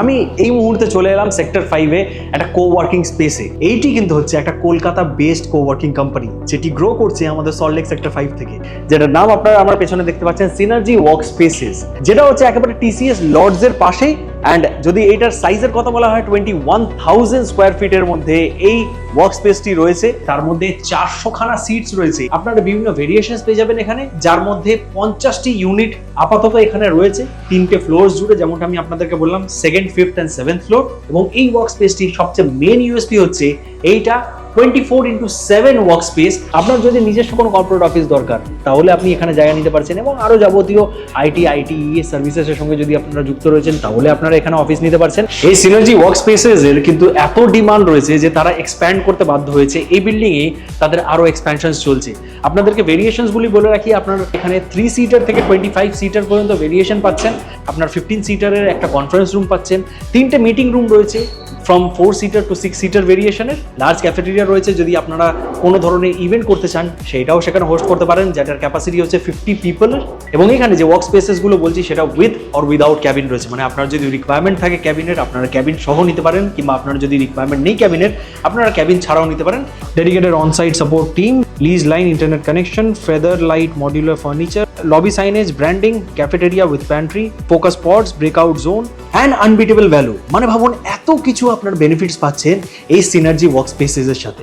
আমি এই মুহূর্তে চলে এলাম সেক্টর 5-এ একটা কোওয়ার্কিং স্পেসে। এইটি কিন্তু হচ্ছে একটা কলকাতা বেসড কোওয়ার্কিং কোম্পানি, যেটি গ্রো করছে আমাদের সল্টলেক সেক্টর 5 থেকে, যেটার নাম আপনারা আমার পেছনে দেখতে পাচ্ছেন সিনার্জি ওয়ার্ক স্পেসেস, যেটা হচ্ছে একেবারে টিসিএস লর্ডস এর পাশেই। অ্যান্ড যদি এইটার সাইজের কথা বলা হয় 21,000 স্কোয়ার ফিটের মধ্যে এই ওয়ার্ক স্পেসটি রয়েছে। তার মধ্যে 400 খানা সিটস রয়েছে। আপনারা বিভিন্ন ভেরিয়েশনস পেয়ে যাবেন এখানে, যার মধ্যে 50টি ইউনিট আপাতত এখানে রয়েছে 3টে ফ্লোর জুড়ে, যেমনটা আমি আপনাদেরকে বললাম, 2nd, 5th and 7th floor. এবং এই ওয়ার্ক স্পেসটির সবচেয়ে মেন ইউএসপি হচ্ছে এইটা 24x7 ওয়ার্ক স্পেস। আপনার যদি নিজস্ব কোনো কর্পোরেট অফিস দরকার, তাহলে আপনি এখানে জায়গা নিতে পারছেন। এবং আরো যাবতীয় আইটিইএস সার্ভিসেসের সঙ্গে যদি আপনারা যুক্ত রয়েছেন, তাহলে আপনারা এখানে অফিস নিতে পারছেন। এই সিনার্জি ওয়ার্ক স্পেসেস এর কিন্তু এত ডিমান্ড রয়েছে যে তারা এক্সপ্যান্ড করতে বাধ্য হয়েছে। এই বিল্ডিং এ তাদের আরো এক্সপ্যানশনস চলছে। আপনাদেরকে ভেরিয়েশনস গুলি বলে রাখি, আপনারা এখানে 3 সিটার থেকে 25 সিটার পর্যন্ত ভেরিয়েশন পাচ্ছেন। আপনার 15 সিটারের একটা কনফারেন্স রুম পাচ্ছেন, 3টে মিটিং রুম রয়েছে ফ্রম 4 সিটার টু 6 সিটার ভেরিয়েশনের। লার্জ ক্যাফেটেরিয়া রয়েছে, যদি আপনারা কোনো ধরনের ইভেন্ট করতে চান সেটাও সেখানে হোস্ট করতে পারেন, যেটার ক্যাপাসিটি হচ্ছে 50 পিপল। এবং এখানে যে ওয়ার্ক স্পেসেস গুলো বলছি সেটা উইথ অর উইদাউট ক্যাবিন রয়েছে। মানে আপনার যদি রিকোয়ারমেন্ট থাকে ক্যাবিনের, আপনারা ক্যাবিন সহ নিতে পারেন, কিংবা আপনার যদি রিকোয়ারমেন্ট নেই ক্যাবিনের, আপনারা ক্যাবিন ছাড়াও নিতে পারেন। Dedicated onsite support team, lease line internet connection, feather light modular furniture, lobby signage, branding, cafeteria with pantry, focus spots, breakout zone and unbeatable value. মানে ভাবুন, এত কিছু আপনার বেনিফিটস পাচ্ছেন এই সিনার্জি ওয়ার্ক স্পেসেস এর সাথে।